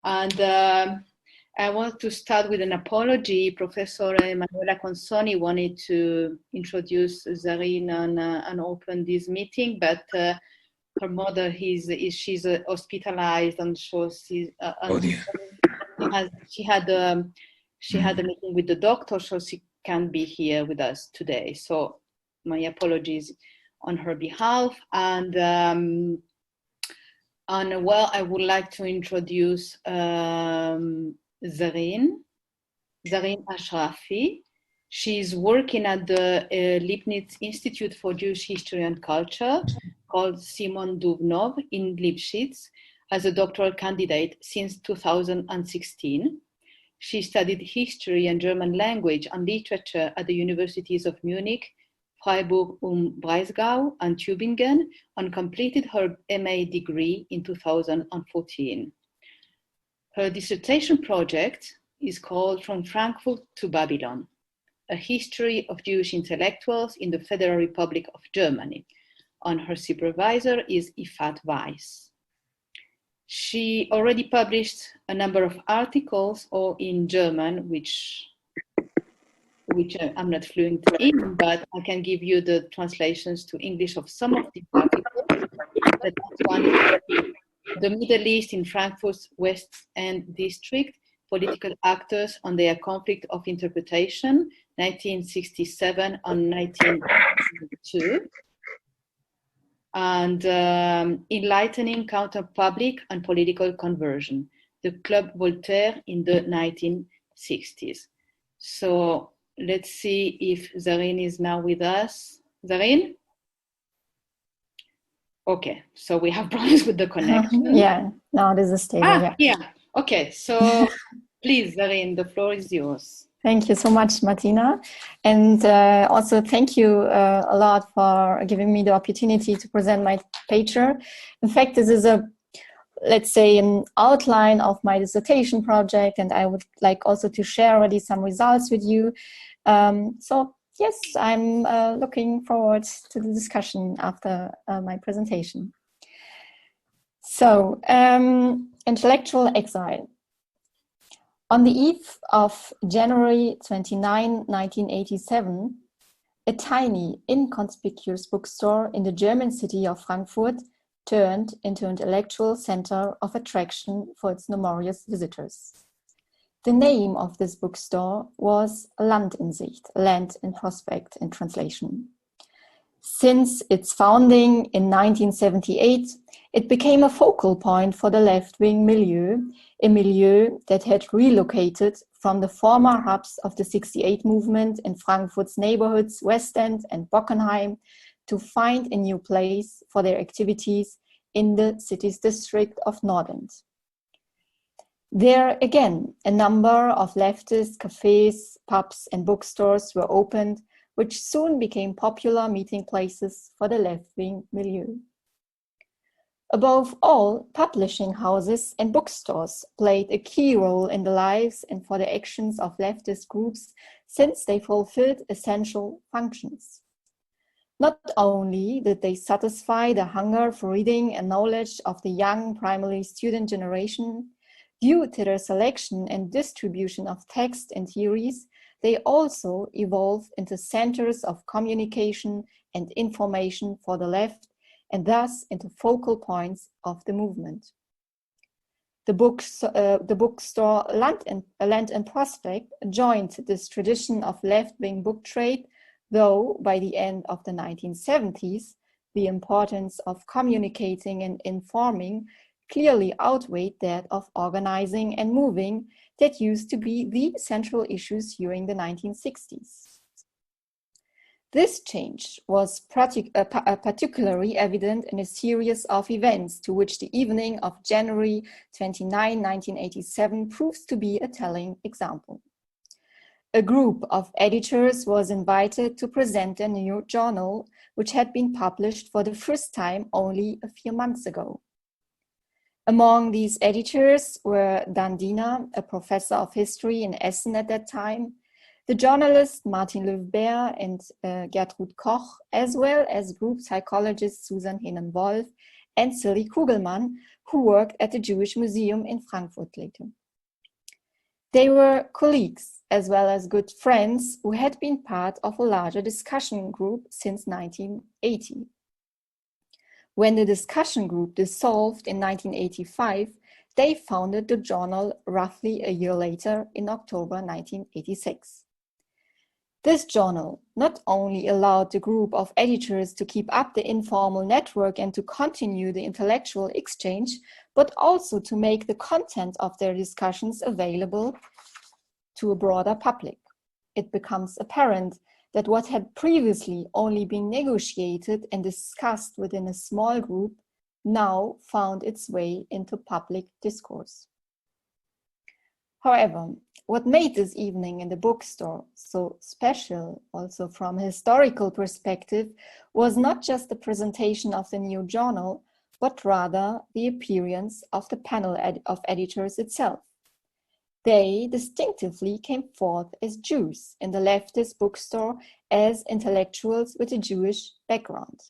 And I want to start with an apology. Professor Manuela Consonni wanted to introduce Zarin and open this meeting, but her mother she's hospitalized, and so she had a meeting with the doctor, so she can't be here with us today. So my apologies on her behalf. And well, I would like to introduce Zarin Aschrafi. She's working at the Leibniz Institute for Jewish History and Culture, called Simon Dubnov, in Lipschitz, as a doctoral candidate since 2016. She studied history and German language and literature at the universities of Munich, Freiburg und Breisgau, and Tübingen, and completed her MA degree in 2014. Her dissertation project is called From Frankfurt to Babylon, a history of Jewish intellectuals in the Federal Republic of Germany, and her supervisor is Ifat Weiss. She already published a number of articles, all in German, which I'm not fluent in, but I can give you the translations to English of some of these articles. That one is The Middle East in Frankfurt's West End District, Political Actors on Their Conflict of Interpretation, 1967 and 1972. And Enlightening Counter-Public and Political Conversion, the Club Voltaire in the 1960s. So let's see if Zarin is now with us. Zarin? Okay, so we have problems with the connection. Yeah, now it is stable. Yeah. Okay, so please, Zarin, the floor is yours. Thank you so much, Martina. And also thank you a lot for giving me the opportunity to present my paper. In fact, this is let's say, an outline of my dissertation project, and I would like also to share already some results with you. So yes, I'm looking forward to the discussion after my presentation. So, intellectual exile. On the eve of January 29, 1987, a tiny, inconspicuous bookstore in the German city of Frankfurt turned into an intellectual center of attraction for its numerous visitors. The name of this bookstore was Land in Sicht, Land in Prospect in translation. Since its founding in 1978, it became a focal point for the left-wing milieu, a milieu that had relocated from the former hubs of the 68 movement in Frankfurt's neighborhoods West End and Bockenheim to find a new place for their activities in the city's district of Nordend. There again, a number of leftist cafes, pubs and bookstores were opened, which soon became popular meeting places for the left-wing milieu. Above all, publishing houses and bookstores played a key role in the lives and for the actions of leftist groups, since they fulfilled essential functions. Not only did they satisfy the hunger for reading and knowledge of the young primary student generation, due to their selection and distribution of text and theories, they also evolved into centers of communication and information for the left, and thus into focal points of the movement. The bookstore Land and Prospect joined this tradition of left-wing book trade, though by the end of the 1970s, the importance of communicating and informing clearly outweighed that of organizing and moving that used to be the central issues during the 1960s. This change was particularly evident in a series of events to which the evening of January 29, 1987 proves to be a telling example. A group of editors was invited to present a new journal, which had been published for the first time only a few months ago. Among these editors were Dan Diener, a professor of history in Essen at that time, the journalist Martin Löwbeer and Gertrud Koch, as well as group psychologist Susan Hennen-Wolf and Silly Kugelmann, who worked at the Jewish Museum in Frankfurt later. They were colleagues as well as good friends who had been part of a larger discussion group since 1980. When the discussion group dissolved in 1985, they founded the journal roughly a year later in October 1986. This journal not only allowed the group of editors to keep up the informal network and to continue the intellectual exchange, but also to make the content of their discussions available to a broader public. It becomes apparent that what had previously only been negotiated and discussed within a small group now found its way into public discourse. However, what made this evening in the bookstore so special, also from a historical perspective, was not just the presentation of the new journal, but rather the appearance of the panel of editors itself. They distinctively came forth as Jews in the leftist bookstore as intellectuals with a Jewish background.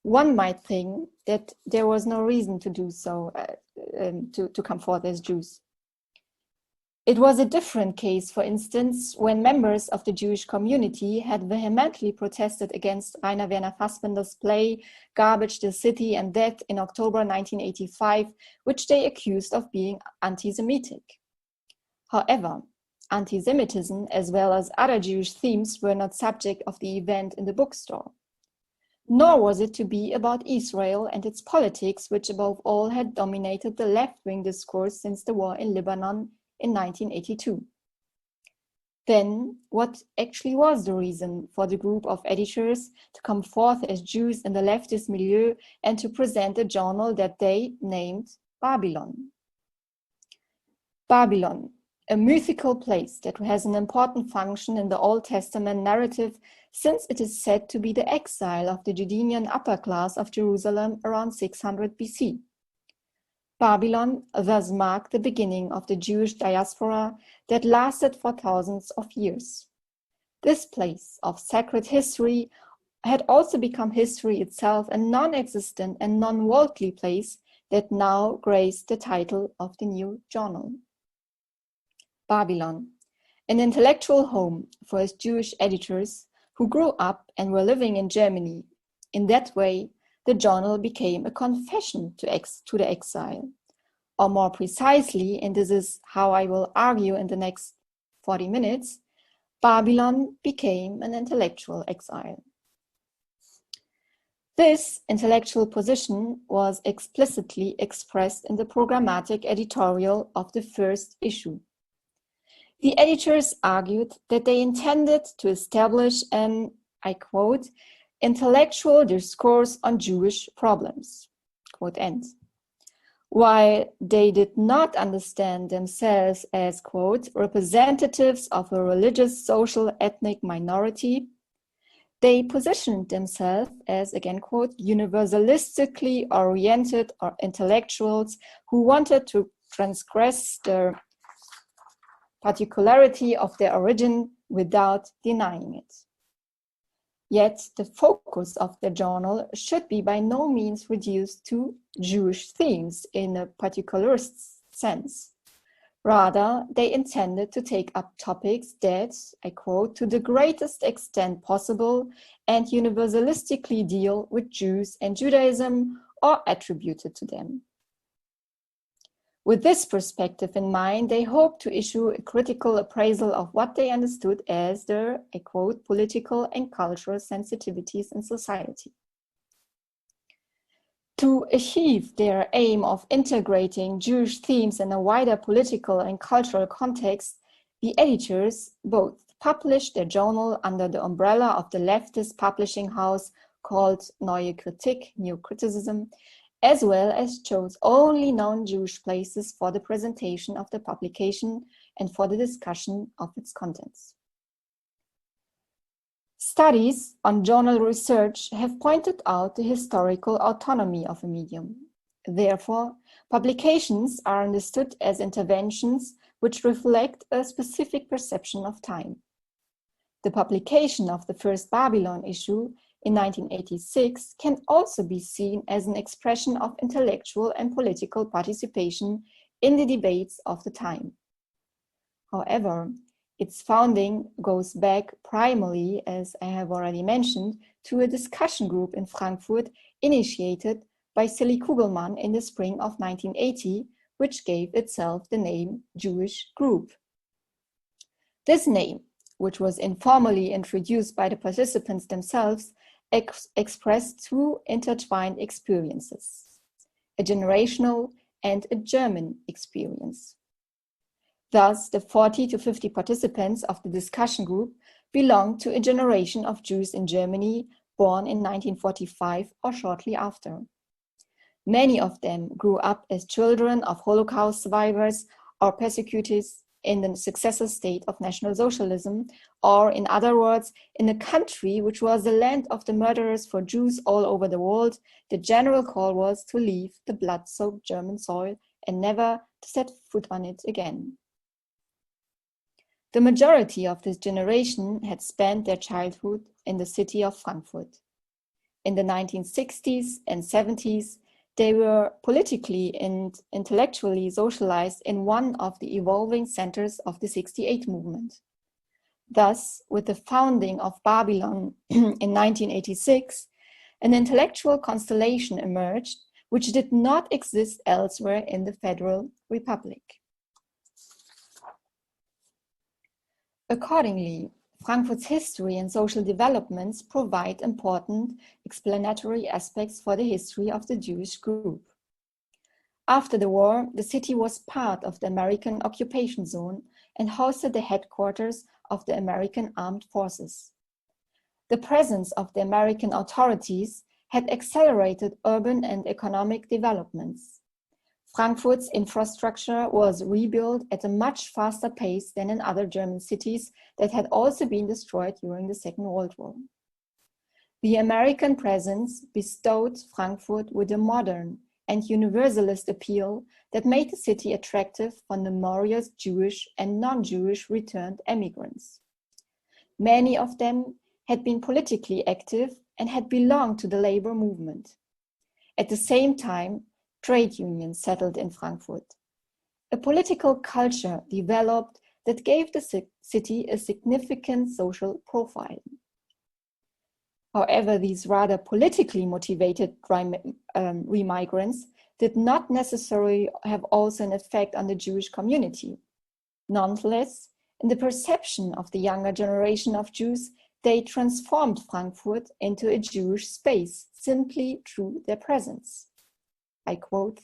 One might think that there was no reason to do so, to come forth as Jews. It was a different case, for instance, when members of the Jewish community had vehemently protested against Rainer Werner Fassbinder's play Garbage the City and Death in October 1985, which they accused of being anti-Semitic. However, anti-Semitism as well as other Jewish themes were not subject of the event in the bookstore. Nor was it to be about Israel and its politics, which above all had dominated the left-wing discourse since the war in Lebanon in 1982. Then, what actually was the reason for the group of editors to come forth as Jews in the leftist milieu and to present a journal that they named Babylon? Babylon, a mythical place that has an important function in the Old Testament narrative, since it is said to be the exile of the Judean upper class of Jerusalem around 600 BC. Babylon thus marked the beginning of the Jewish diaspora that lasted for thousands of years. This place of sacred history had also become history itself, a non-existent and non-worldly place that now graced the title of the new journal. Babylon, an intellectual home for its Jewish editors who grew up and were living in Germany. In that way, the journal became a confession to the exile. Or more precisely, and this is how I will argue in the next 40 minutes, Babylon became an intellectual exile. This intellectual position was explicitly expressed in the programmatic editorial of the first issue. The editors argued that they intended to establish an, I quote, intellectual discourse on Jewish problems, quote end. While they did not understand themselves as, quote, representatives of a religious, social, ethnic minority, they positioned themselves as, again, quote, universalistically oriented or intellectuals who wanted to transgress the particularity of their origin without denying it. Yet the focus of the journal should be by no means reduced to Jewish themes in a particularist sense. Rather, they intended to take up topics that, I quote, to the greatest extent possible and universalistically deal with Jews and Judaism or attributed to them. With this perspective in mind, they hoped to issue a critical appraisal of what they understood as their, I quote, political and cultural sensitivities in society. To achieve their aim of integrating Jewish themes in a wider political and cultural context, the editors both published their journal under the umbrella of the leftist publishing house called Neue Kritik, New Criticism, as well as chose only non-Jewish places for the presentation of the publication and for the discussion of its contents. Studies on journal research have pointed out the historical autonomy of a medium. Therefore, publications are understood as interventions which reflect a specific perception of time. The publication of the first Babylon issue in 1986 can also be seen as an expression of intellectual and political participation in the debates of the time. However, its founding goes back primarily, as I have already mentioned, to a discussion group in Frankfurt initiated by Silly Kugelmann in the spring of 1980, which gave itself the name Jewish Group. This name, which was informally introduced by the participants themselves, expressed two intertwined experiences, a generational and a German experience. Thus, the 40 to 50 participants of the discussion group belonged to a generation of Jews in Germany born in 1945 or shortly after. Many of them grew up as children of Holocaust survivors or persecutors in the successor state of National Socialism, or in other words, in a country which was the land of the murderers for Jews all over the world. The general call was to leave the blood-soaked German soil and never to set foot on it again. The majority of this generation had spent their childhood in the city of Frankfurt. In the 1960s and 70s, they were politically and intellectually socialized in one of the evolving centers of the 68 movement. Thus, with the founding of Babylon in 1986, an intellectual constellation emerged which did not exist elsewhere in the Federal Republic. Accordingly, Frankfurt's history and social developments provide important explanatory aspects for the history of the Jewish group. After the war, the city was part of the American occupation zone and hosted the headquarters of the American Armed Forces. The presence of the American authorities had accelerated urban and economic developments. Frankfurt's infrastructure was rebuilt at a much faster pace than in other German cities that had also been destroyed during the Second World War. The American presence bestowed Frankfurt with a modern and universalist appeal that made the city attractive for numerous Jewish and non-Jewish returned emigrants. Many of them had been politically active and had belonged to the labor movement. At the same time, trade unions settled in Frankfurt. A political culture developed that gave the city a significant social profile. However, these rather politically motivated remigrants did not necessarily have also an effect on the Jewish community. Nonetheless, in the perception of the younger generation of Jews, they transformed Frankfurt into a Jewish space simply through their presence. I quote,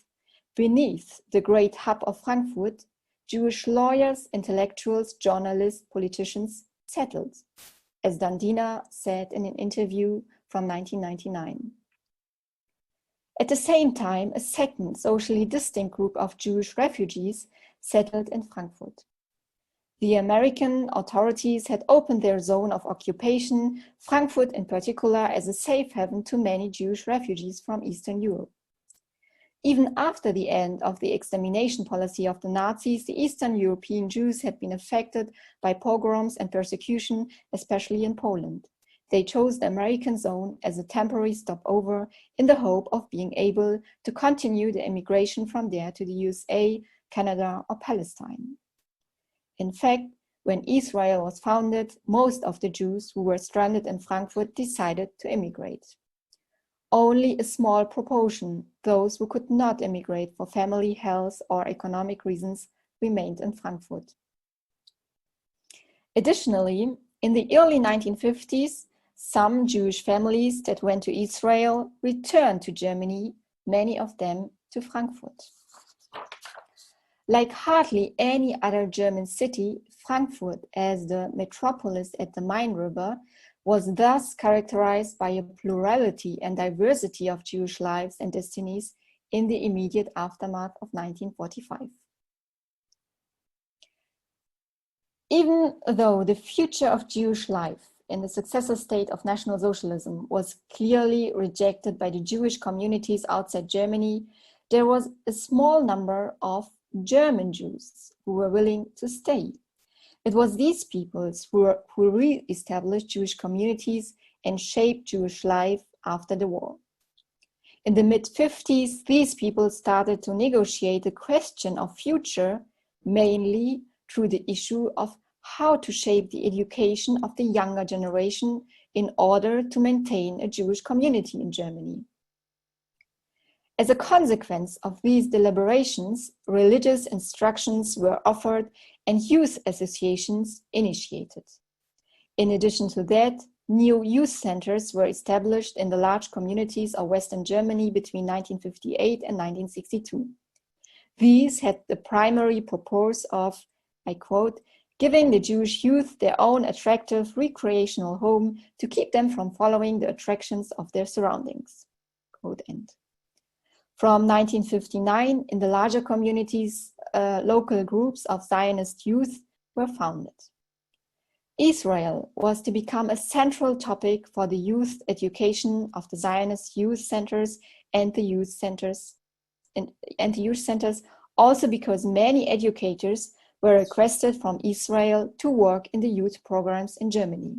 "Beneath the great hub of Frankfurt, Jewish lawyers, intellectuals, journalists, politicians settled," as Dandina said in an interview from 1999. At the same time, a second socially distinct group of Jewish refugees settled in Frankfurt. The American authorities had opened their zone of occupation, Frankfurt in particular, as a safe haven to many Jewish refugees from Eastern Europe. Even after the end of the extermination policy of the Nazis, the Eastern European Jews had been affected by pogroms and persecution, especially in Poland. They chose the American zone as a temporary stopover in the hope of being able to continue the immigration from there to the USA, Canada, or Palestine. In fact, when Israel was founded, most of the Jews who were stranded in Frankfurt decided to immigrate. Only a small proportion, those who could not immigrate for family, health, or economic reasons, remained in Frankfurt. Additionally, in the early 1950s, some Jewish families that went to Israel returned to Germany, many of them to Frankfurt. Like hardly any other German city, Frankfurt, as the metropolis at the Main River, was thus characterized by a plurality and diversity of Jewish lives and destinies in the immediate aftermath of 1945. Even though the future of Jewish life in the successor state of National Socialism was clearly rejected by the Jewish communities outside Germany, there was a small number of German Jews who were willing to stay. It was these peoples who re-established Jewish communities and shape Jewish life after the war. In the mid-50s, these people started to negotiate the question of future, mainly through the issue of how to shape the education of the younger generation in order to maintain a Jewish community in Germany. As a consequence of these deliberations, religious instructions were offered and youth associations initiated. In addition to that, new youth centers were established in the large communities of Western Germany between 1958 and 1962. These had the primary purpose of, I quote, giving the Jewish youth their own attractive recreational home to keep them from following the attractions of their surroundings. Quote end. From 1959, in the larger communities, local groups of Zionist youth were founded. Israel was to become a central topic for the youth education of the Zionist youth centers and the youth centers, also because many educators were requested from Israel to work in the youth programs in Germany.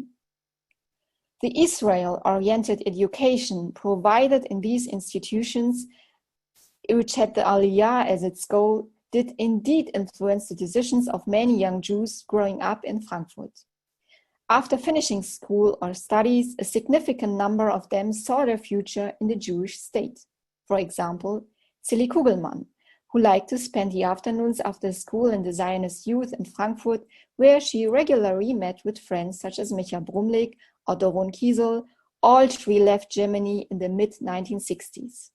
The Israel-oriented education provided in these institutions, which had the Aliyah as its goal, did indeed influence the decisions of many young Jews growing up in Frankfurt. After finishing school or studies, a significant number of them saw their future in the Jewish state. For example, Silly Kugelmann, who liked to spend the afternoons after school in the Zionist youth in Frankfurt, where she regularly met with friends such as Micha Brumlik or Doron Kiesel. All three left Germany in the mid-1960s.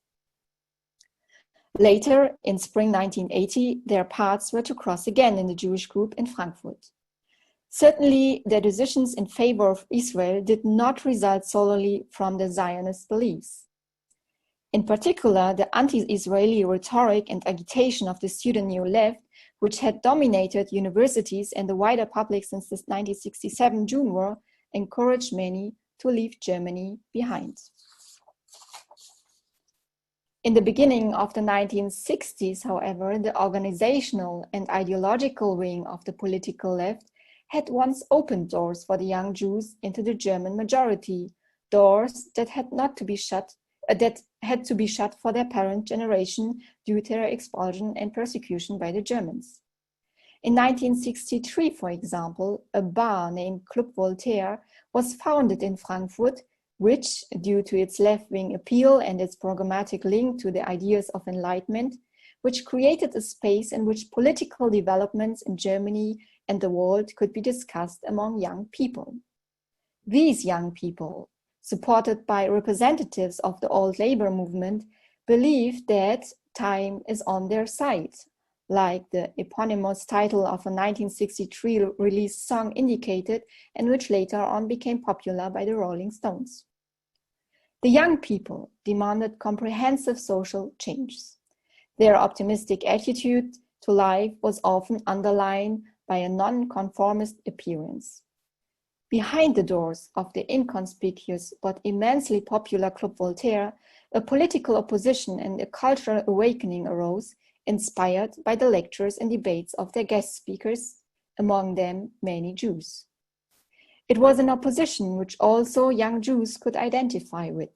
Later, in spring 1980, their paths were to cross again in the Jewish group in Frankfurt. Certainly, their decisions in favor of Israel did not result solely from the Zionist beliefs. In particular, the anti-Israeli rhetoric and agitation of the student New Left, which had dominated universities and the wider public since the 1967 June War, encouraged many to leave Germany behind. In the beginning of the 1960s, however, the organizational and ideological wing of the political left had once opened doors for the young Jews into the German majority, doors that had to be shut for their parent generation due to their expulsion and persecution by the Germans. In 1963, for example, a bar named Club Voltaire was founded in Frankfurt, which, due to its left-wing appeal and its programmatic link to the ideas of enlightenment, which created a space in which political developments in Germany and the world could be discussed among young people. These young people, supported by representatives of the old labor movement, believed that time is on their side, like the eponymous title of a 1963 released song indicated, and which later on became popular by the Rolling Stones. The young people demanded comprehensive social changes. Their optimistic attitude to life was often underlined by a non-conformist appearance. Behind the doors of the inconspicuous but immensely popular Club Voltaire, a political opposition and a cultural awakening arose, inspired by the lectures and debates of their guest speakers, among them many Jews. It was an opposition which also young Jews could identify with.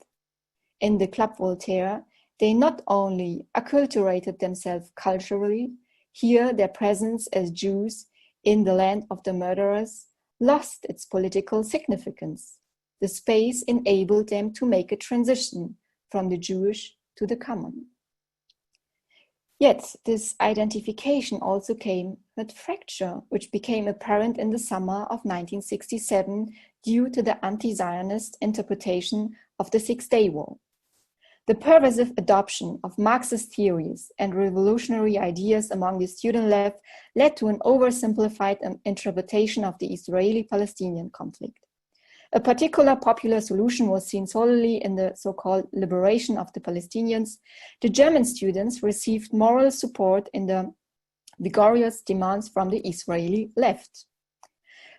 In the Club Voltaire, they not only acculturated themselves culturally, here their presence as Jews in the land of the murderers lost its political significance. The space enabled them to make a transition from the Jewish to the common. Yet this identification also came with fracture, which became apparent in the summer of 1967 due to the anti-Zionist interpretation of the Six-Day War. The pervasive adoption of Marxist theories and revolutionary ideas among the student left led to an oversimplified interpretation of the Israeli-Palestinian conflict. A particular popular solution was seen solely in the so-called liberation of the Palestinians. The German students received moral support in the vigorous demands from the Israeli left.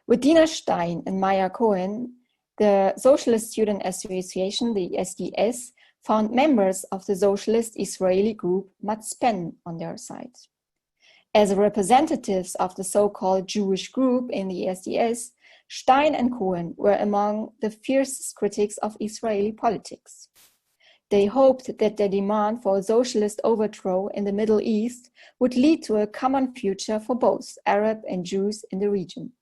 With Dina Stein and Maya Cohen, the Socialist Student Association, the SDS, found members of the socialist Israeli group Matzpen on their side. As representatives of the so-called Jewish group in the SDS, Stein and Cohen were among the fiercest critics of Israeli politics. They hoped that their demand for a socialist overthrow in the Middle East would lead to a common future for both Arab and Jews in the region.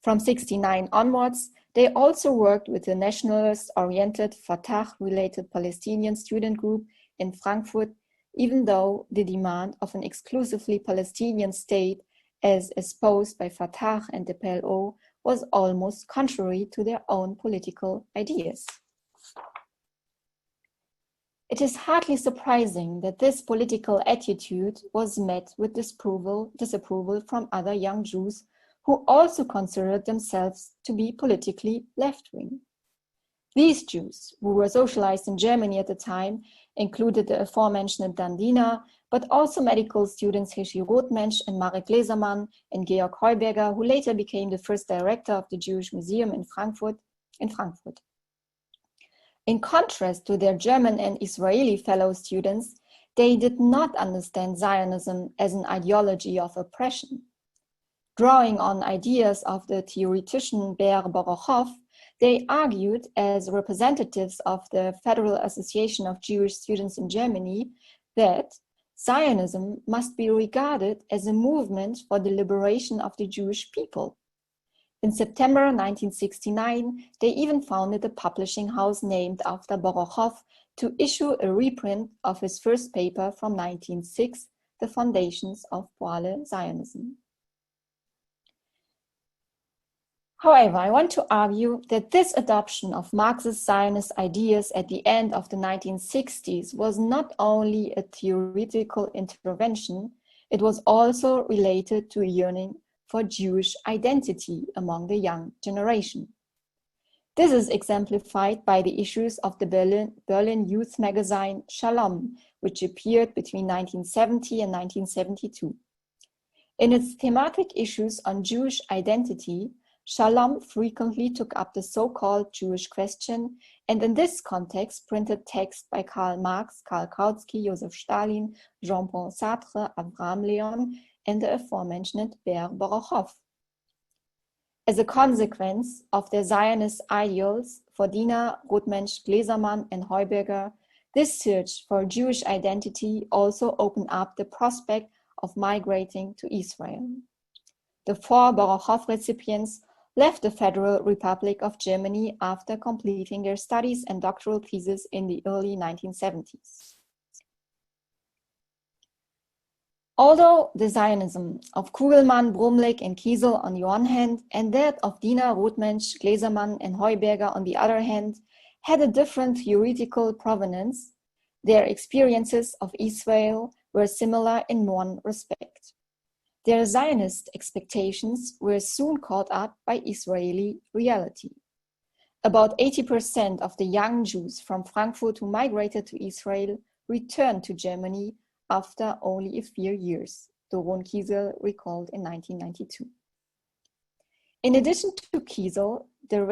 From 1969 onwards, they also worked with the nationalist-oriented Fatah-related Palestinian student group in Frankfurt, even though the demand of an exclusively Palestinian state, as espoused by Fatah and the PLO, was almost contrary to their own political ideas. It is hardly surprising that this political attitude was met with disapproval from other young Jews who also considered themselves to be politically left-wing. These Jews, who were socialized in Germany at the time, included the aforementioned Dandina, but also medical students Hishi Rothmensch and Marek Gläsermann and Georg Heuberger, who later became the first director of the Jewish Museum in Frankfurt. In contrast to their German and Israeli fellow students, they did not understand Zionism as an ideology of oppression. Drawing on ideas of the theoretician Ber Borochow, they argued as representatives of the Federal Association of Jewish Students in Germany that Zionism must be regarded as a movement for the liberation of the Jewish people. In September 1969, they even founded a publishing house named after Borochow to issue a reprint of his first paper from 1906, The Foundations of Poale Zionism. However, I want to argue that this adoption of Marxist Zionist ideas at the end of the 1960s was not only a theoretical intervention, it was also related to a yearning for Jewish identity among the young generation. This is exemplified by the issues of the Berlin youth magazine Shalom, which appeared between 1970 and 1972. In its thematic issues on Jewish identity, Shalom frequently took up the so-called Jewish question, and in this context printed text by Karl Marx, Karl Kautsky, Joseph Stalin, Jean-Paul Sartre, Abraham Leon, and the aforementioned Ber Borochow. As a consequence of their Zionist ideals for Dina, Rothmensch, Gläsermann, and Heuberger, this search for Jewish identity also opened up the prospect of migrating to Israel. The 4 Borochow recipients left the Federal Republic of Germany after completing their studies and doctoral thesis in the early 1970s. Although the Zionism of Kugelmann, Brumlik, and Kiesel on the one hand, and that of Dina, Rothmensch, Gläsermann, and Heuberger on the other hand, had a different theoretical provenance, their experiences of Israel were similar in one respect. Their Zionist expectations were soon caught up by Israeli reality. About 80% of the young Jews from Frankfurt who migrated to Israel returned to Germany after only a few years, Doron Kiesel recalled in 1992. In addition to Kiesel, the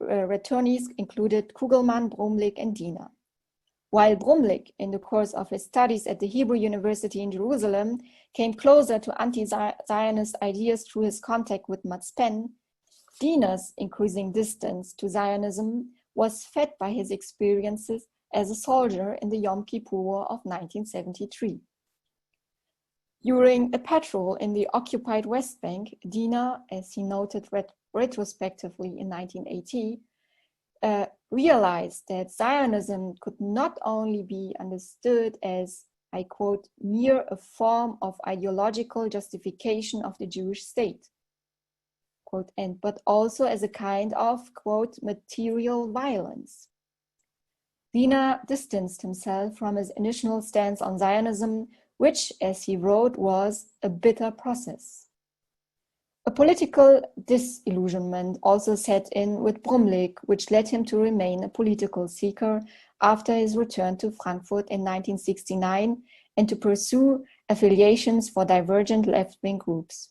returnees included Kugelmann, Brumlik, and Dina. While Brumlik, in the course of his studies at the Hebrew University in Jerusalem, came closer to anti-Zionist ideas through his contact with Max Penn, Dina's increasing distance to Zionism was fed by his experiences as a soldier in the Yom Kippur War of 1973. During a patrol in the occupied West Bank, Dina, as he noted retrospectively in 1980, realized that Zionism could not only be understood as, I quote, mere a form of ideological justification of the Jewish state, quote, but also as a kind of, quote, material violence. Dina distanced himself from his initial stance on Zionism, which, as he wrote, was a bitter process. A political disillusionment also set in with Brumlik, which led him to remain a political seeker after his return to Frankfurt in 1969 and to pursue affiliations for divergent left-wing groups.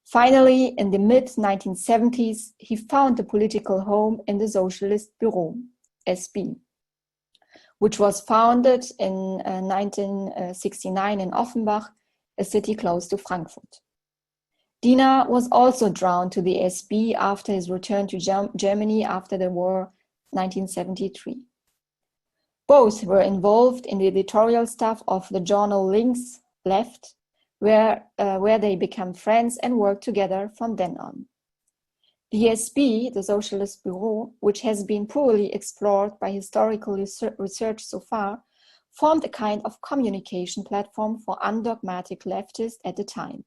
Finally, in the mid-1970s, he found a political home in the Socialist Bureau, SB, which was founded in 1969 in Offenbach, a city close to Frankfurt. Diener was also drawn to the SB after his return to Germany after the war 1973. Both were involved in the editorial staff of the journal Links Left, where they became friends and worked together from then on. The SB, the Socialist Bureau, which has been poorly explored by historical research so far, formed a kind of communication platform for undogmatic leftists at the time.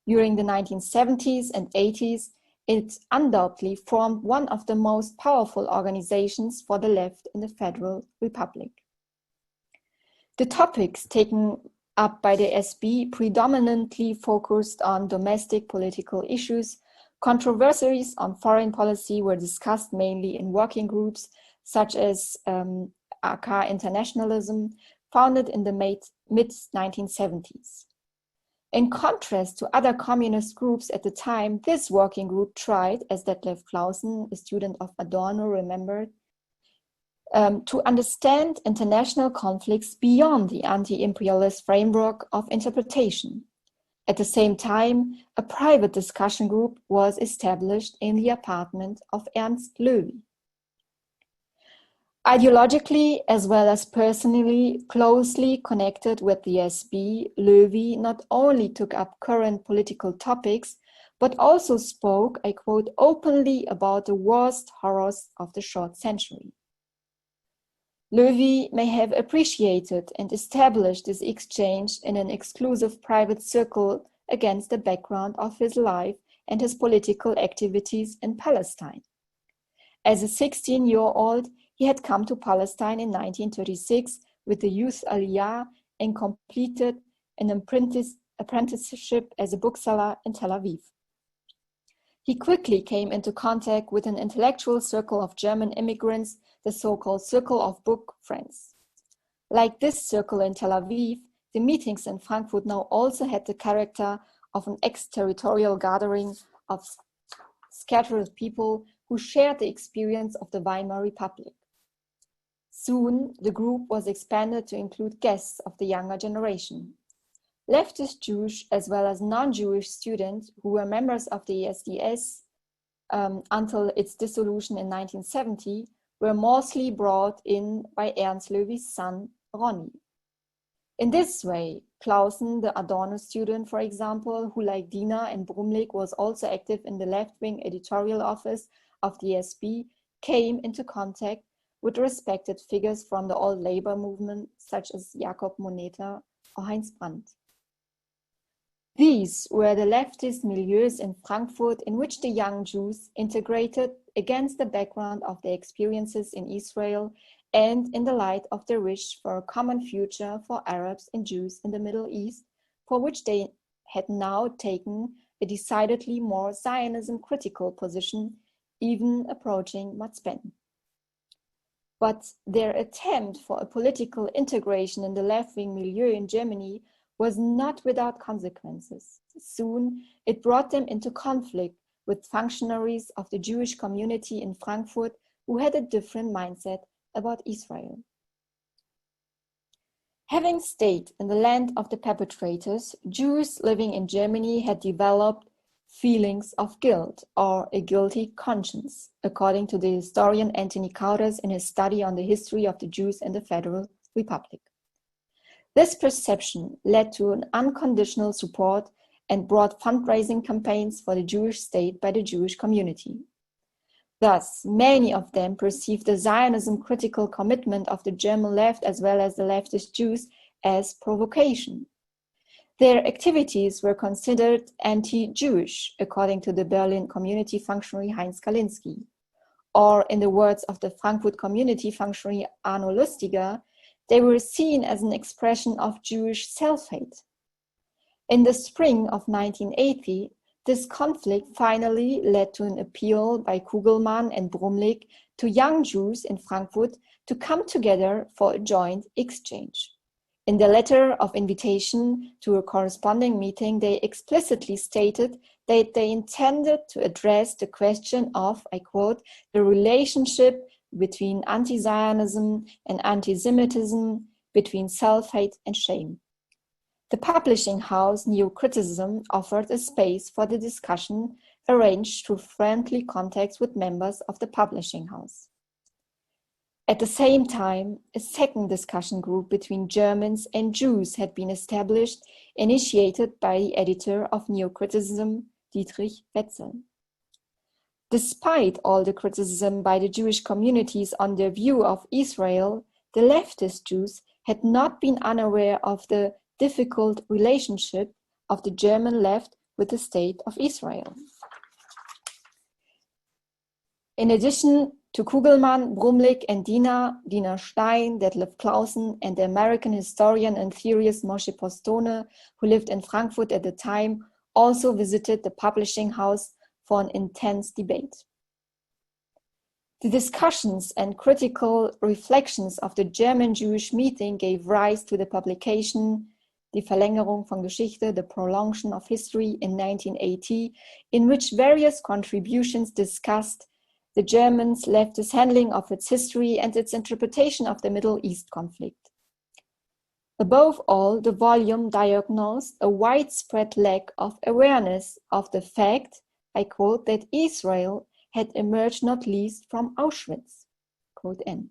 During the 1970s and 80s, it undoubtedly formed one of the most powerful organizations for the left in the Federal Republic. The topics taken up by the SB predominantly focused on domestic political issues. Controversies on foreign policy were discussed mainly in working groups such as AK Internationalism, founded in the mid-1970s. In contrast to other communist groups at the time, this working group tried, as Detlef Clausen, a student of Adorno, remembered, to understand international conflicts beyond the anti-imperialist framework of interpretation. At the same time, a private discussion group was established in the apartment of Ernst Löwy. Ideologically, as well as personally closely connected with the SB, Löwy not only took up current political topics, but also spoke, I quote, openly about the worst horrors of the short century. Löwy may have appreciated and established this exchange in an exclusive private circle against the background of his life and his political activities in Palestine. As a 16-year-old, he had come to Palestine in 1936 with the Youth Aliyah and completed an apprenticeship as a bookseller in Tel Aviv. He quickly came into contact with an intellectual circle of German immigrants, the so-called Circle of Book Friends. Like this circle in Tel Aviv, the meetings in Frankfurt now also had the character of an exterritorial gathering of scattered people who shared the experience of the Weimar Republic. Soon, the group was expanded to include guests of the younger generation. Leftist Jewish as well as non-Jewish students who were members of the SDS until its dissolution in 1970 were mostly brought in by Ernst Löwy's son, Ronny. In this way, Clausen, the Adorno student, for example, who like Diener and Brumlik was also active in the left-wing editorial office of the SB, came into contact with respected figures from the old labor movement, such as Jakob Moneta or Heinz Brandt. These were the leftist milieus in Frankfurt in which the young Jews integrated against the background of their experiences in Israel and in the light of their wish for a common future for Arabs and Jews in the Middle East, for which they had now taken a decidedly more Zionism-critical position, even approaching Max Ben. But their attempt for a political integration in the left-wing milieu in Germany was not without consequences. Soon, it brought them into conflict with functionaries of the Jewish community in Frankfurt who had a different mindset about Israel. Having stayed in the land of the perpetrators, Jews living in Germany had developed feelings of guilt or a guilty conscience, according to the historian Anthony Kauders in his study on the history of the Jews in the Federal Republic. This perception led to an unconditional support and brought fundraising campaigns for the Jewish state by the Jewish community. Thus, many of them perceived the Zionism-critical commitment of the German left as well as the leftist Jews as provocation. Their activities were considered anti-Jewish, according to the Berlin community functionary Heinz Kalinski. Or, in the words of the Frankfurt community functionary Arno Lustiger, they were seen as an expression of Jewish self-hate. In the spring of 1980, this conflict finally led to an appeal by Kugelmann and Brumlik to young Jews in Frankfurt to come together for a joint exchange. In the letter of invitation to a corresponding meeting, they explicitly stated that they intended to address the question of, I quote, the relationship between anti-Zionism and anti-Semitism, between self-hate and shame. The publishing house Neo-Criticism offered a space for the discussion arranged through friendly contacts with members of the publishing house. At the same time, a second discussion group between Germans and Jews had been established, initiated by the editor of Neo-Criticism, Dietrich Wetzel. Despite all the criticism by the Jewish communities on their view of Israel, the leftist Jews had not been unaware of the difficult relationship of the German left with the state of Israel. In addition to Kugelmann, Brumlik, and Dina Stein, Detlef Clausen, and the American historian and theorist Moshe Postone, who lived in Frankfurt at the time, also visited the publishing house for an intense debate. The discussions and critical reflections of the German Jewish meeting gave rise to the publication Die Verlängerung von Geschichte, The Prolongation of History in 1980, in which various contributions discussed the Germans' leftist handling of its history and its interpretation of the Middle East conflict. Above all, the volume diagnosed a widespread lack of awareness of the fact, I quote, that Israel had emerged not least from Auschwitz, quote N,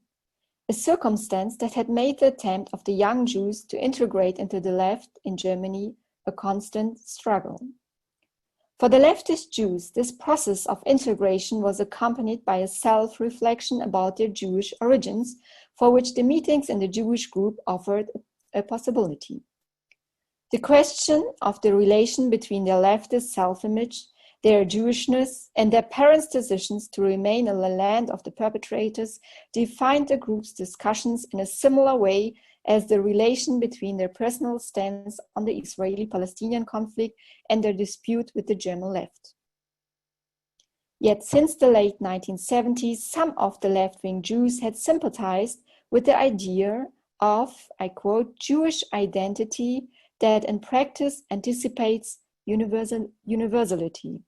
a circumstance that had made the attempt of the young Jews to integrate into the left in Germany a constant struggle. For the leftist Jews, this process of integration was accompanied by a self-reflection about their Jewish origins, for which the meetings in the Jewish group offered a possibility. The question of the relation between their leftist self-image, their Jewishness, and their parents' decisions to remain in the land of the perpetrators defined the group's discussions in a similar way as the relation between their personal stance on the Israeli-Palestinian conflict and their dispute with the German left. Yet since the late 1970s, some of the left-wing Jews had sympathized with the idea of, I quote, Jewish identity that in practice anticipates universality.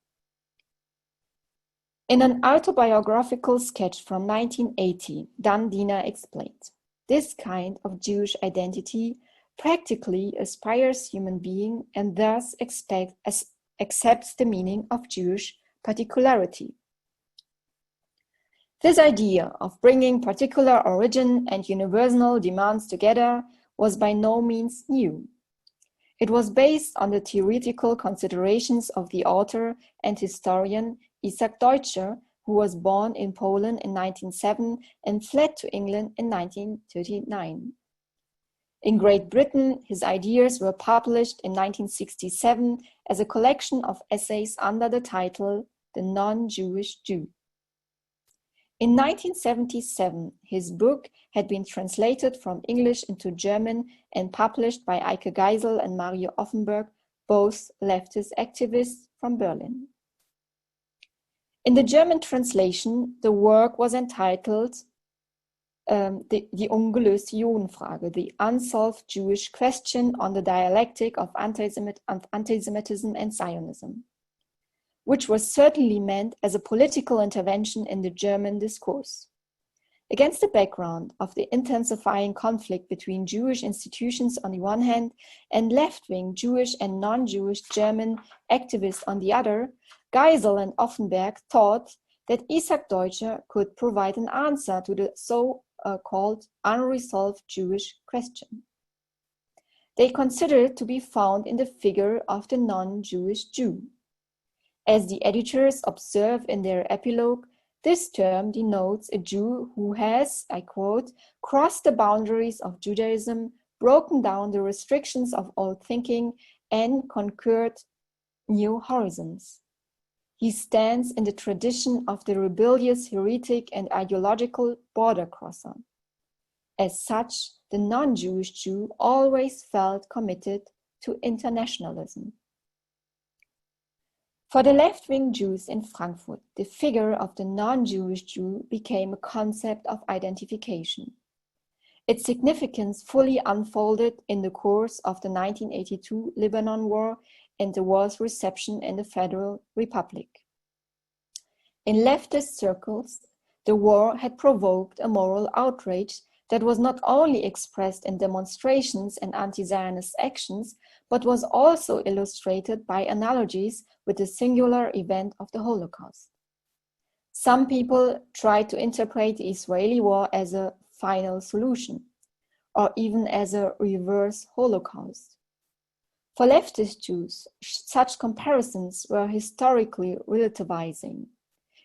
In an autobiographical sketch from 1980, Dan Dina explained, this kind of Jewish identity practically aspires human being and thus accepts the meaning of Jewish particularity. This idea of bringing particular origin and universal demands together was by no means new. It was based on the theoretical considerations of the author and historian Isaac Deutscher, who was born in Poland in 1907 and fled to England in 1939. In Great Britain, his ideas were published in 1967 as a collection of essays under the title The Non-Jewish Jew. In 1977, his book had been translated from English into German and published by Eike Geisel and Mario Offenberg, both leftist activists from Berlin. In the German translation, the work was entitled Die ungelöste Judenfrage, the unsolved Jewish question on the dialectic of anti-Semitism and Zionism, which was certainly meant as a political intervention in the German discourse. Against the background of the intensifying conflict between Jewish institutions on the one hand and left-wing Jewish and non-Jewish German activists on the other, Geisel and Offenberg thought that Isaac Deutscher could provide an answer to the so-called unresolved Jewish question. They considered it to be found in the figure of the non-Jewish Jew. As the editors observe in their epilogue, this term denotes a Jew who has, I quote, crossed the boundaries of Judaism, broken down the restrictions of old thinking, and conquered new horizons. He stands in the tradition of the rebellious heretic and ideological border crosser. As such, the non-Jewish Jew always felt committed to internationalism. For the left-wing Jews in Frankfurt, the figure of the non-Jewish Jew became a concept of identification. Its significance fully unfolded in the course of the 1982 Lebanon War and the war's reception in the Federal Republic. In leftist circles, the war had provoked a moral outrage that was not only expressed in demonstrations and anti-Zionist actions, but was also illustrated by analogies with the singular event of the Holocaust. Some people try to interpret the Israeli war as a final solution, or even as a reverse Holocaust. For leftist Jews, such comparisons were historically relativizing.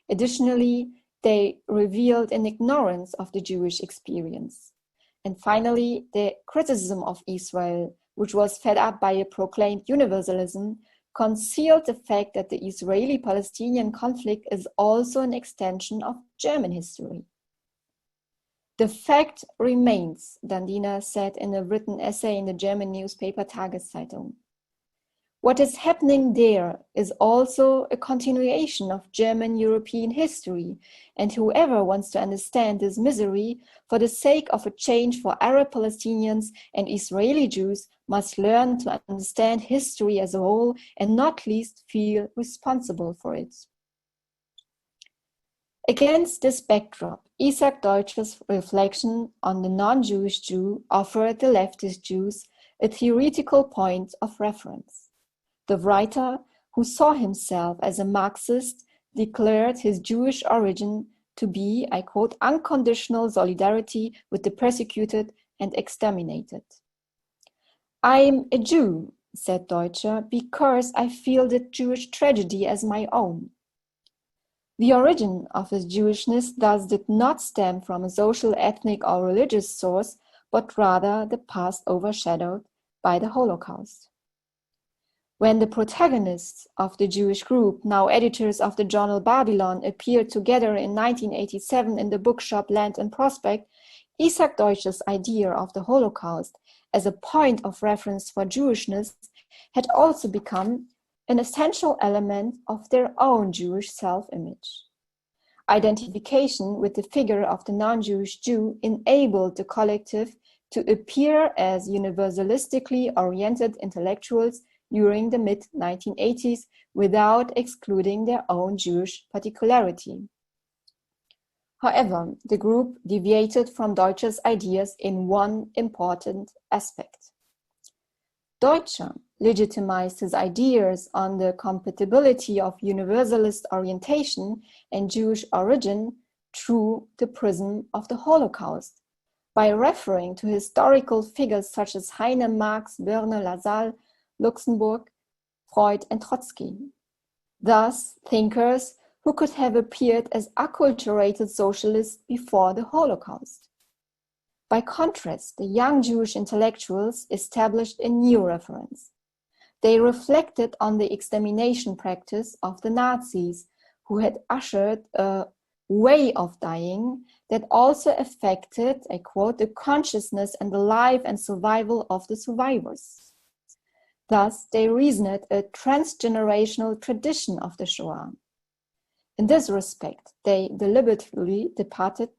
Additionally, they revealed an ignorance of the Jewish experience. And finally, the criticism of Israel, which was fed up by a proclaimed universalism, concealed the fact that the Israeli-Palestinian conflict is also an extension of German history. The fact remains, Dandina said in a written essay in the German newspaper Tageszeitung. What is happening there is also a continuation of German European history, and whoever wants to understand this misery for the sake of a change for Arab Palestinians and Israeli Jews must learn to understand history as a whole and not least feel responsible for it. Against this backdrop, Isaac Deutscher's reflection on the non-Jewish Jew offered the leftist Jews a theoretical point of reference. The writer, who saw himself as a Marxist, declared his Jewish origin to be, I quote, unconditional solidarity with the persecuted and exterminated. "I'm a Jew," said Deutscher, "because I feel the Jewish tragedy as my own." The origin of his Jewishness thus did not stem from a social, ethnic, or religious source, but rather the past overshadowed by the Holocaust. When the protagonists of the Jewish group, now editors of the journal Babylon, appeared together in 1987 in the bookshop Land and Prospect, Isaac Deutscher's idea of the Holocaust as a point of reference for Jewishness had also become an essential element of their own Jewish self-image. Identification with the figure of the non-Jewish Jew enabled the collective to appear as universalistically oriented intellectuals during the mid-1980s without excluding their own Jewish particularity. However, the group deviated from Deutscher's ideas in one important aspect. Deutscher legitimized his ideas on the compatibility of universalist orientation and Jewish origin through the prism of the Holocaust, by referring to historical figures such as Heine, Marx, Börne, Lassalle, Luxemburg, Freud, and Trotsky. Thus, thinkers who could have appeared as acculturated socialists before the Holocaust. By contrast, the young Jewish intellectuals established a new reference. They reflected on the extermination practice of the Nazis, who had ushered a way of dying that also affected, I quote, the consciousness and the life and survival of the survivors. Thus, they reasoned a transgenerational tradition of the Shoah. In this respect, they deliberately departed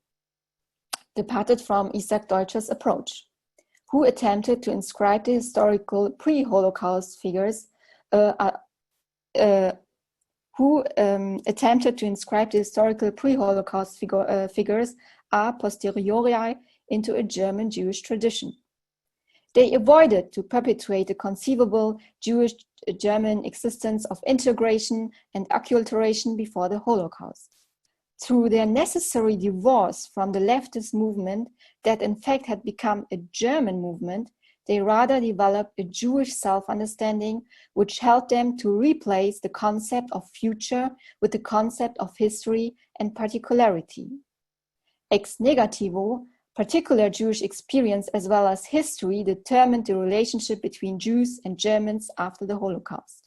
from Isaac Deutscher's approach, who attempted to inscribe the historical pre-Holocaust figures a posteriori into a German Jewish tradition. They avoided to perpetuate the conceivable Jewish-German existence of integration and acculturation before the Holocaust. Through their necessary divorce from the leftist movement that in fact had become a German movement, they rather developed a Jewish self-understanding which helped them to replace the concept of future with the concept of history and particularity. Ex negativo, particular Jewish experience as well as history determined the relationship between Jews and Germans after the Holocaust.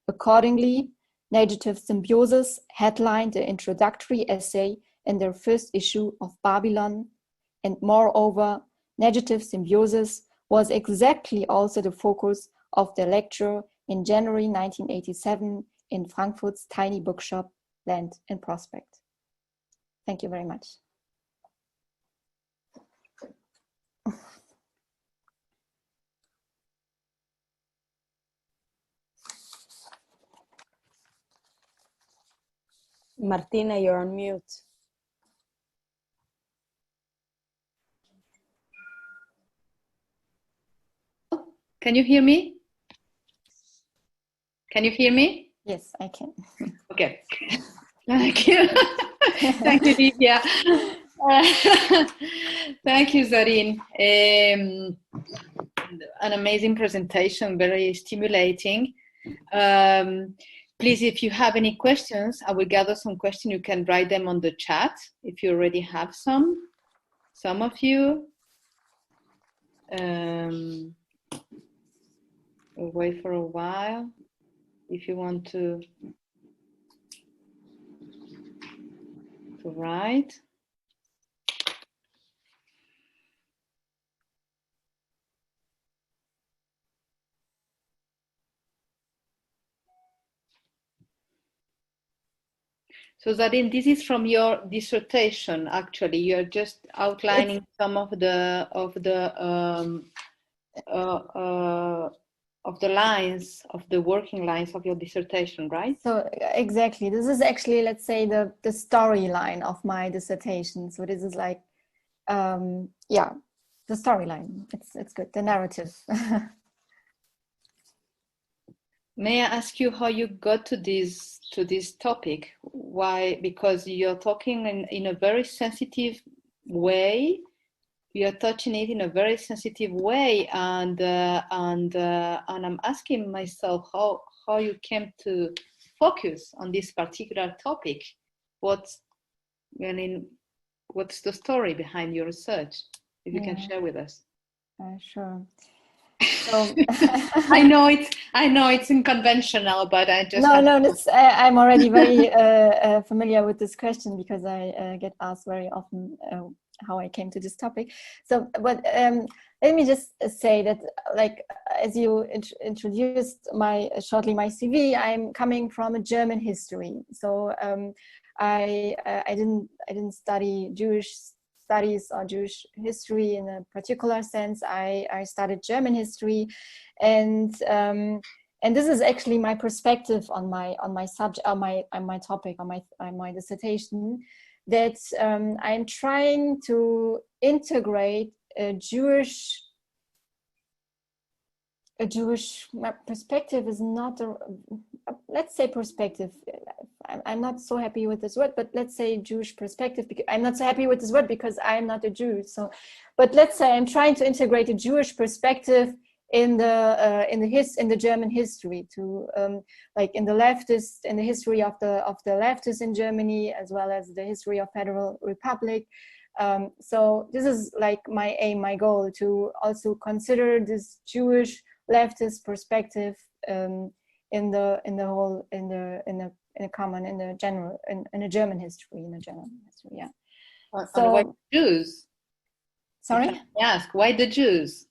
Accordingly, Negative Symbiosis headlined the introductory essay in their first issue of Babylon, and moreover, Negative Symbiosis was exactly also the focus of their lecture in January 1987 in Frankfurt's tiny bookshop, Land and Prospect. Thank you very much. Martina, you're on mute. Can you hear me? Can you hear me? Yes, I can. Okay. Thank you. Thank you, Lydia. Thank you, Zarin. An amazing presentation, very stimulating. Please, if you have any questions, I will gather some questions. You can write them on the chat if you already have some of you. We'll wait for a while if you want to write. So Zarin, this is from your dissertation. Actually, you are just outlining some of the lines of the working lines of your dissertation, right? So exactly, this is actually, let's say, the storyline of my dissertation. So this is like, yeah, the storyline. It's good. The narrative. May I ask you how you got to this topic? Why? Because you're talking in a very sensitive way. You're touching it in a very sensitive way, and I'm asking myself how you came to focus on this particular topic. What's the story behind your research? If you can share with us. Sure. So I know it's unconventional, but I just I'm already very familiar with this question because I get asked very often how I came to this topic. So, but let me just say that, like, as you introduced shortly my CV, I'm coming from a German history. So I didn't study Jewish studies or Jewish history in a particular sense. I studied German history, and this is actually my perspective on my subject, on my topic, on my dissertation, that I'm trying to integrate a Jewish perspective is not let's say perspective. I'm not so happy with this word, but let's say Jewish perspective, because I'm not so happy with this word because I'm not a Jew. So, but let's say I'm trying to integrate a Jewish perspective in the German history, to like in the history of the leftists in Germany, as well as the history of Federal Republic. So this is like my aim, my goal, to also consider this Jewish leftist perspective in the German history, yeah. So why Jews? Sorry? Ask why the Jews?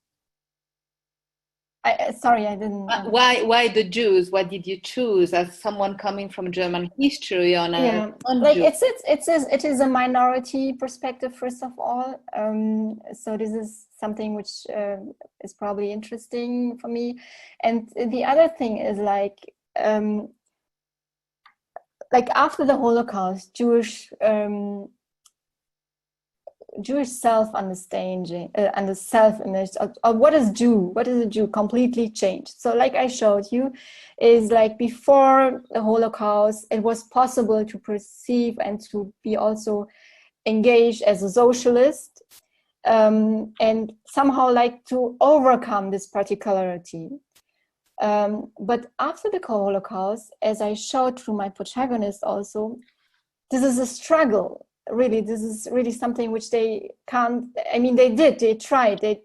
Sorry, I didn't. Why the Jews? Why did you choose as someone coming from German history on a like it is a minority perspective, first of all. So this is something which is probably interesting for me, and the other thing is like after the Holocaust, Jewish self-understanding and the self-image of what is a Jew completely changed. So like I showed you, is like before the Holocaust, it was possible to perceive and to be also engaged as a socialist, and somehow like to overcome this particularity. But after the Holocaust, as I showed through my protagonist also, this is a struggle. Really, this is really something which they can't. I mean, they tried to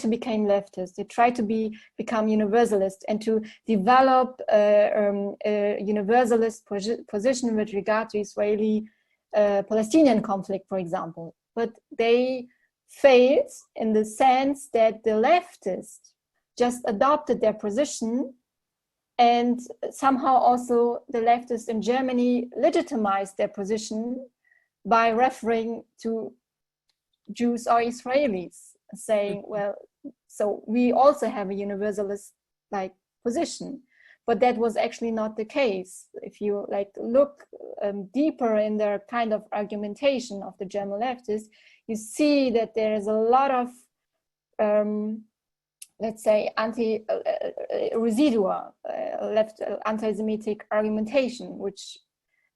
become leftist. They tried to become universalist and to develop a universalist position with regard to Israeli-Palestinian conflict, for example. But they failed in the sense that the leftists just adopted their position, and somehow also the leftists in Germany legitimized their position by referring to Jews or Israelis, saying, well, so we also have a universalist like position. But that was actually not the case. If you like look deeper in their kind of argumentation of the German leftists, you see that there is a lot of let's say, residual left anti-Semitic argumentation, which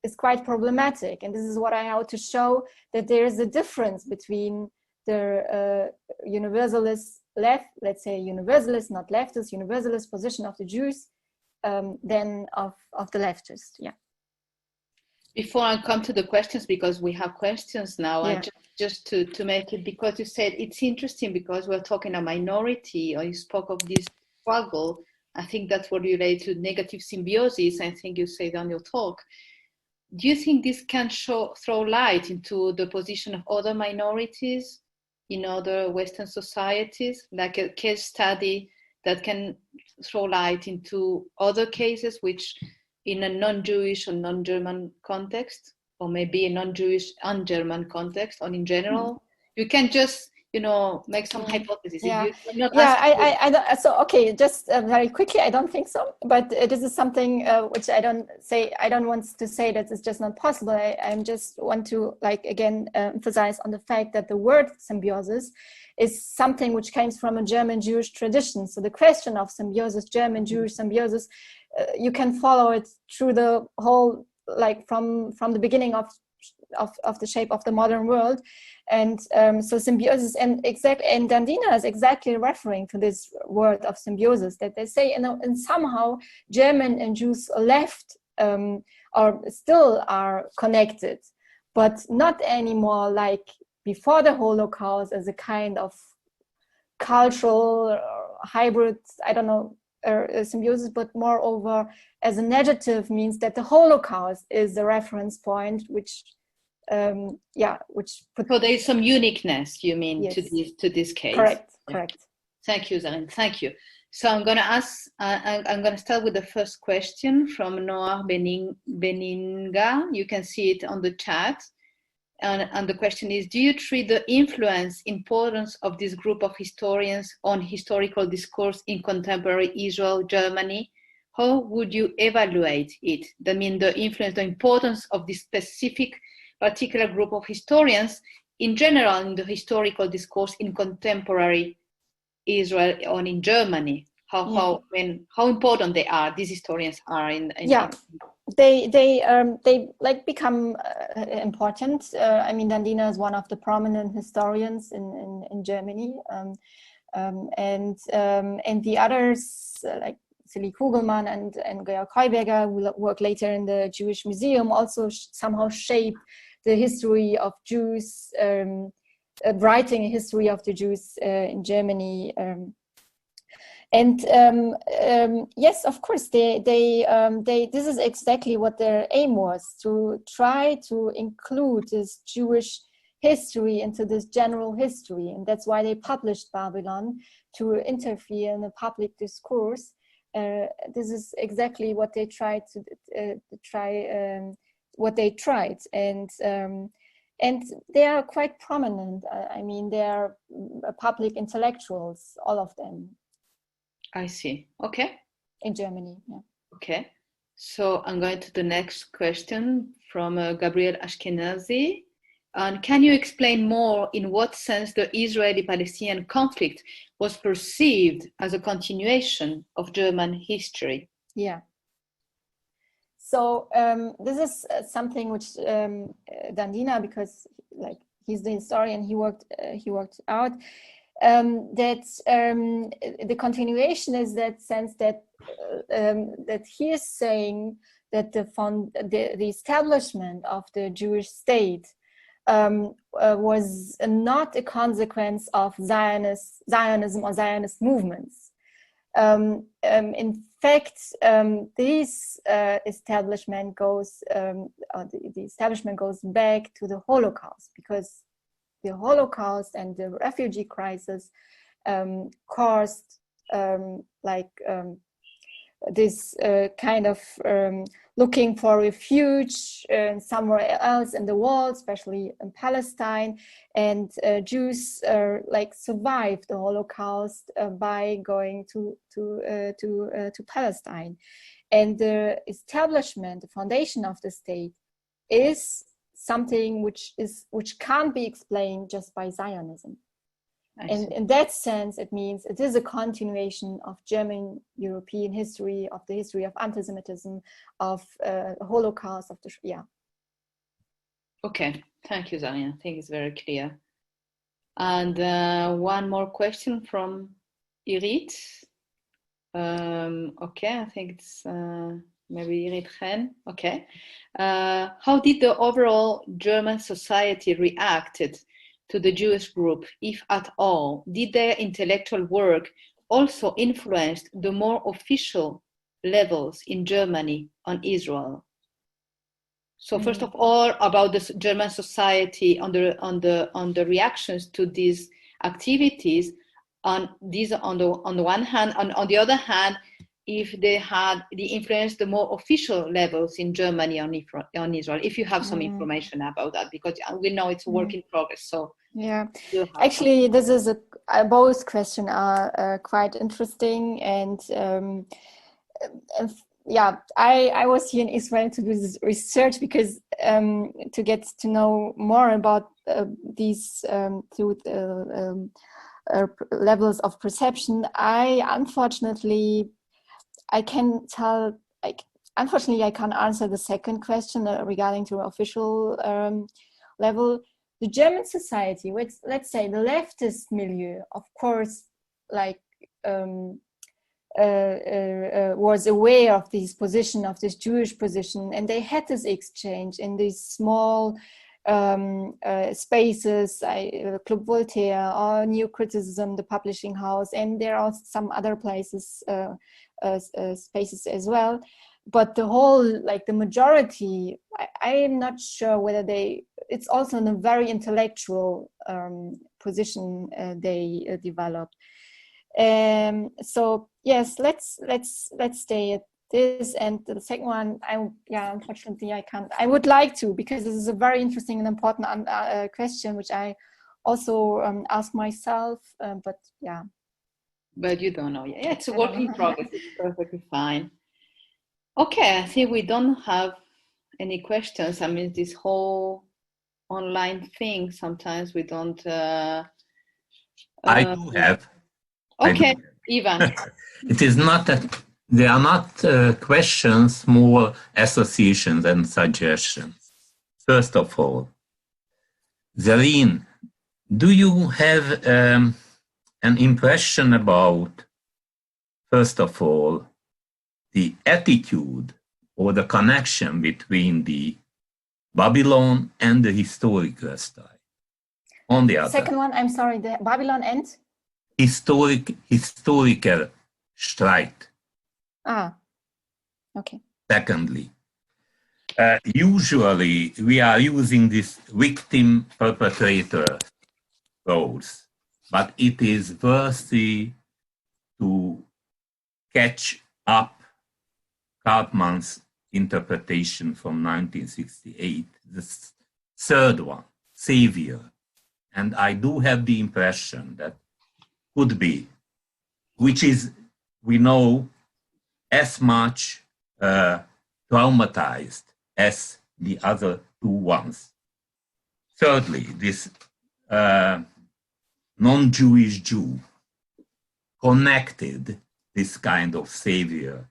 is quite problematic. And this is what I have to show, that there is a difference between the universalist left, let's say universalist, not leftist, universalist position of the Jews than of the leftist. Yeah. Before I come to the questions, because we have questions now, Yeah. and just to make it, because you said it's interesting because we're talking a minority, or you spoke of this struggle. I think that's what related to negative symbiosis. I think you said on your talk. Do you think this can throw light into the position of other minorities in other Western societies, like a case study that can throw light into other cases which in a non-Jewish or non-German context, or maybe a non-Jewish and German context, or in general? You can just, make some hypotheses. Yeah, I don't, so okay, just very quickly, I don't think so, but this is something which I don't want to say that it's just not possible. I just want to again emphasize on the fact that the word symbiosis is something which comes from a German Jewish tradition. So the question of symbiosis, German Jewish symbiosis, you can follow it through the whole, from the beginning of the shape of the modern world. And so symbiosis, and Dandina is exactly referring to this word of symbiosis, that they say, and somehow German and Jews left or still are connected, but not anymore like before the Holocaust, as a kind of cultural hybrid, I don't know, symbiosis, but moreover as a negative, means that the Holocaust is the reference point, which so there is some uniqueness, you mean, yes, to this case. Correct. Thank you, Zarin. Thank you. So I'm going to ask. I'm going to start with the first question from Noah Beninga. You can see it on the chat, and the question is: do you treat the influence, importance of this group of historians on historical discourse in contemporary Israel, Germany? How would you evaluate it? That means the influence, the importance of this specific particular group of historians in general in the historical discourse in contemporary Israel or in Germany. How important these historians are in they become important. I mean, Dandina is one of the prominent historians in Germany, and the others like Silly Kugelmann and Georg Heuberger, who work later in the Jewish Museum, also somehow shape the history of Jews, writing a history of the Jews in Germany. Yes, of course, they this is exactly what their aim was, to try to include this Jewish history into this general history, and that's why they published Babylon, to interfere in the public discourse. This is exactly what they tried and they are quite prominent. I mean, they are public intellectuals, all of them. I see. Okay. In Germany, yeah. Okay. So I'm going to the next question from Gabriel Ashkenazi. And can you explain more in what sense the Israeli-Palestinian conflict was perceived as a continuation of German history? Yeah. So this is something which Dandina, because he's the historian, he worked out that the continuation is that sense that that he is saying that the establishment of the Jewish state was not a consequence of Zionism or Zionist movements. In fact, this establishment goes the establishment goes back to the Holocaust, because the Holocaust and the refugee crisis caused this kind of looking for refuge somewhere else in the world, especially in Palestine, and Jews survived the Holocaust by going to Palestine, and the establishment, the foundation of the state, is something which can't be explained just by Zionism. And in that sense, it means it is a continuation of German European history, of the history of anti-Semitism, of Holocaust, of the, yeah. Okay, thank you, Zarin. I think it's very clear. And one more question from Irit. Okay, I think it's maybe Irit Chen. Okay. How did the overall German society reacted to the Jewish group, if at all? Did their intellectual work also influence the more official levels in Germany on Israel? So first of all, about the German society on the reactions to these activities, on the one hand, on the other hand, if they had the influence the more official levels in Germany on Israel, if you have some information about that, because we know it's a work in progress. So yeah, actually, this is both questions are quite interesting, and yeah, I was here in Israel to do this research because to get to know more about these levels of perception. Unfortunately, I can't answer the second question regarding to official level. The German society, let's say the leftist milieu, of course, like was aware of this position, of this Jewish position, and they had this exchange in these small spaces, Club Voltaire or New Criticism, the publishing house, and there are some other places, spaces as well. But the whole, like the majority, I am not sure whether it's also in a very intellectual position they developed. So yes, let's stay at this. And the second one, unfortunately I can't. I would like to, because this is a very interesting and important question, which I also ask myself. But yeah. But you don't know yet. Yeah, it's a work in progress. It's perfectly fine. Okay, I think we don't have any questions. I mean, this whole online thing, sometimes we don't. I do have. Okay, Ivan. It is not that they are not questions, more associations and suggestions. First of all, Zarin, do you have an impression about, first of all, the attitude or the connection between the Babylon and the historical style? On the other, second one, I'm sorry, the Babylon and historical Streit. Okay. Secondly, usually we are using this victim-perpetrator roles, but it is worthy to catch up Cartman's interpretation from 1968, the third one, Savior. And I do have the impression that could be, which is, we know, as much traumatized as the other two ones. Thirdly, this non-Jewish Jew connected this kind of savior,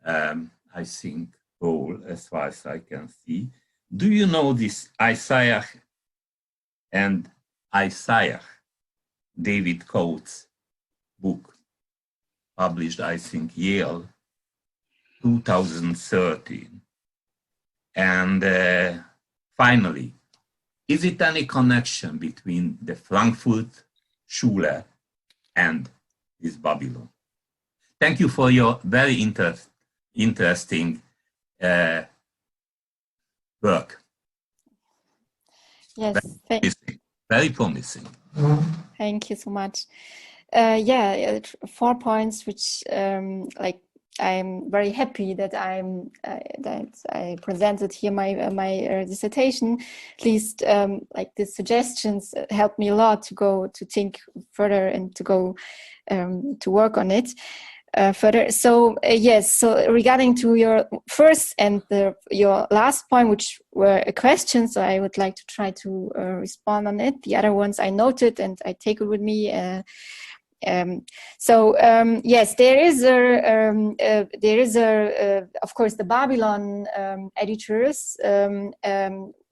I think, role, as far as I can see. Do you know this Isaiah and Isaiah, David Coates' book, published, I think, Yale, 2013. And finally, is it any connection between the Frankfurt Schule and this Babylon? Thank you for your very interesting work. Yes, very promising. Thank you so much. 4 points, which I'm very happy that I presented here my dissertation. At least the suggestions helped me a lot to go to think further and to go to work on it. further. So yes, so regarding to your first and your last point, which were a question, so I would like to try to respond on it. The other ones I noted and I take it with me. Yes, there is of course the Babylon editors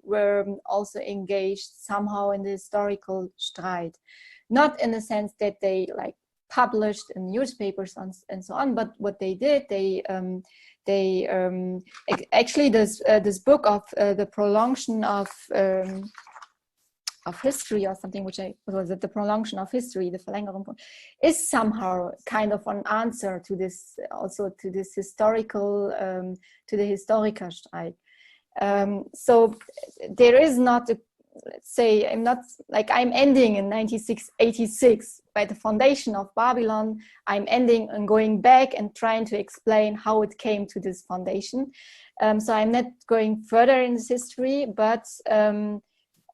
were also engaged somehow in the historical stride, not in the sense that they like published in newspapers and so on, but what they did, actually this book of the prolongation of history or something, which was it, the prolongation of history, the Verlängerung, is somehow kind of an answer to this, also to this historical, to the Historikerstreit. So there is not a, let's say, I'm ending in 1986 by the foundation of Babylon. I'm ending and going back and trying to explain how it came to this foundation. So I'm not going further in this history, but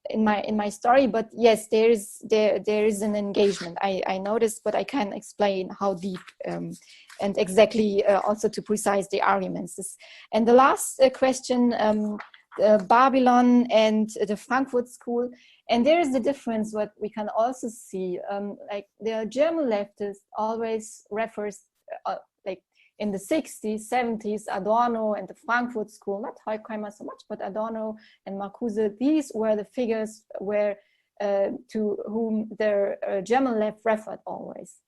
in my story. But yes, there is an engagement. I noticed, but I can't explain how deep and exactly also to precise the arguments. And the last question. Babylon and the Frankfurt School, and there is the difference. What we can also see, like the German leftist always refers, like in the 60s, 70s, Adorno and the Frankfurt School, not Horkheimer so much, but Adorno and Marcuse. These were the figures to whom the German left referred always,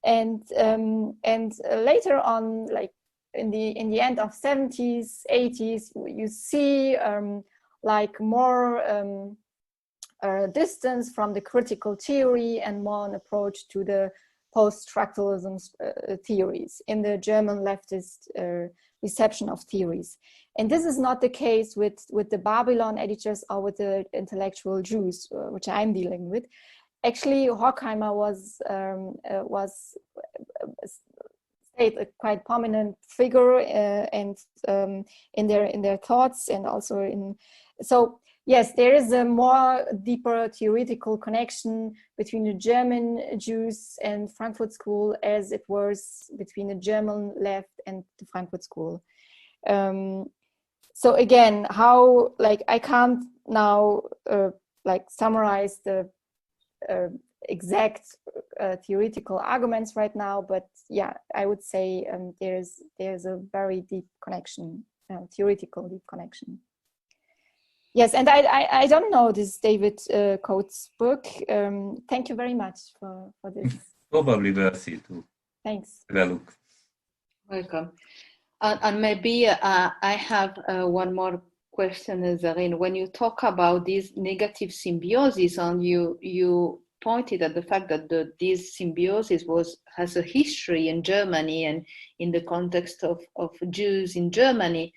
and later on, like. In the end of 70s, 80s, you see like more distance from the critical theory and more an approach to the post-structuralism theories in the German leftist reception of theories. And this is not the case with the Babylon editors or with the intellectual Jews, which I'm dealing with. Actually, Horkheimer was a quite prominent figure and in their thoughts, and also in, so yes, there is a more deeper theoretical connection between the German Jews and Frankfurt School as it was between the German left and the Frankfurt School. So again, how, like, I can't now like summarize the exact theoretical arguments right now, but yeah, I would say there's a very deep connection, theoretical deep connection. Yes, and I don't know this David Coates book. Thank you very much for this. Probably worth it to Thanks. have a look. Welcome. And maybe I have one more question, Zarin. When you talk about this negative symbiosis, and you pointed at the fact that this symbiosis has a history in Germany and in the context of Jews in Germany.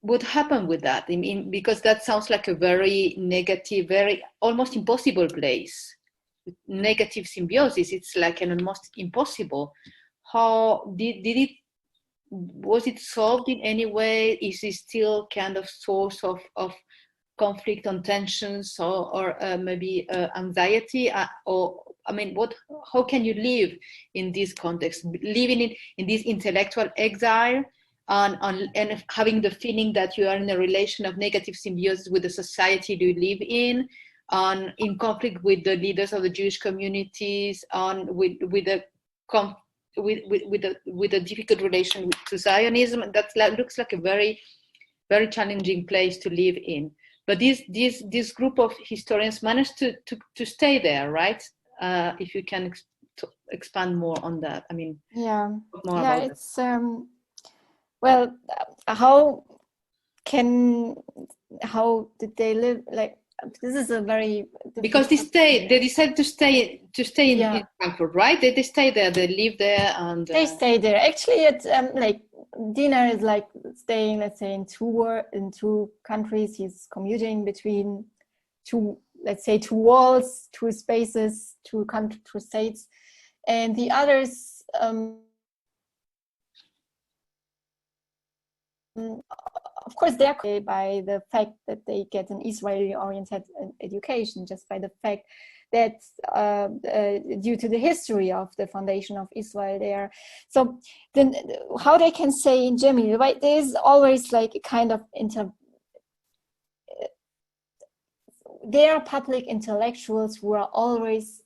What happened with that? I mean, because that sounds like a very negative, very almost impossible place. Negative symbiosis, it's like an almost impossible. How did it, was it solved in any way? Is it still kind of source of conflict and tensions, or maybe anxiety, or I mean, how can you live in this context, living in this intellectual exile, and having the feeling that you are in a relation of negative symbiosis with the society you live in, and in conflict with the leaders of the Jewish communities, and with a difficult relation to Zionism? That looks like a very, very challenging place to live in. But this group of historians managed to stay there, right? If you can expand more on that. I mean, yeah, about it's well, how did they live? Like, this is a very, because they decided to stay in Frankfurt, right? They stay there, they live there, and they stay there. Actually, it's like Dina is like staying, let's say, in two countries. He's commuting between two walls, two spaces, two states, and the others of course, they're by the fact that they get an Israeli-oriented education, just by the fact that due to the history of the foundation of Israel there. So then how they can say in Germany, right, there's always like a kind of there are public intellectuals who are always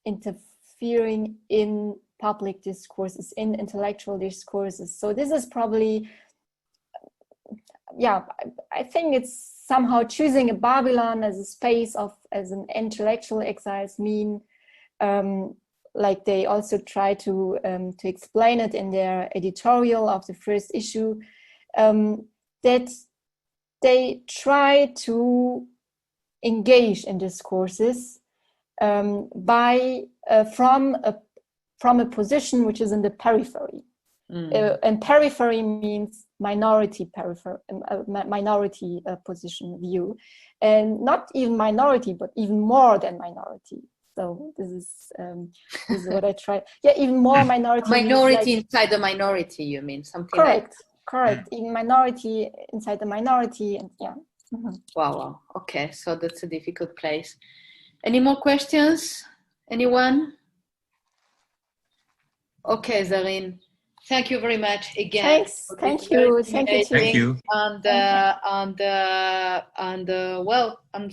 interfering in public discourses, in intellectual discourses. So this is probably, yeah, I think it's somehow choosing a Babylon as a space of, as an intellectual exiles mean, like they also try to explain it in their editorial of the first issue, that they try to engage in discourses by from a position which is in the periphery. And periphery means minority position view, and not even minority, but even more than minority. So this is what I try. Yeah, even more minority. Minority inside the minority, you mean something? Correct, correct. Even minority inside the minority, and yeah. Mm-hmm. Wow. Okay, so that's a difficult place. Any more questions? Anyone? Okay, Zarin. Thank you very much again. Thanks. Thank you. Thank you. Thank you. And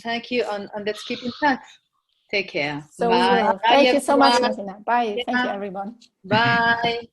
thank you. And let's keep in touch. Take care. So bye. thank you so much, Martina. Bye. Yeah. Thank you, everyone. Bye.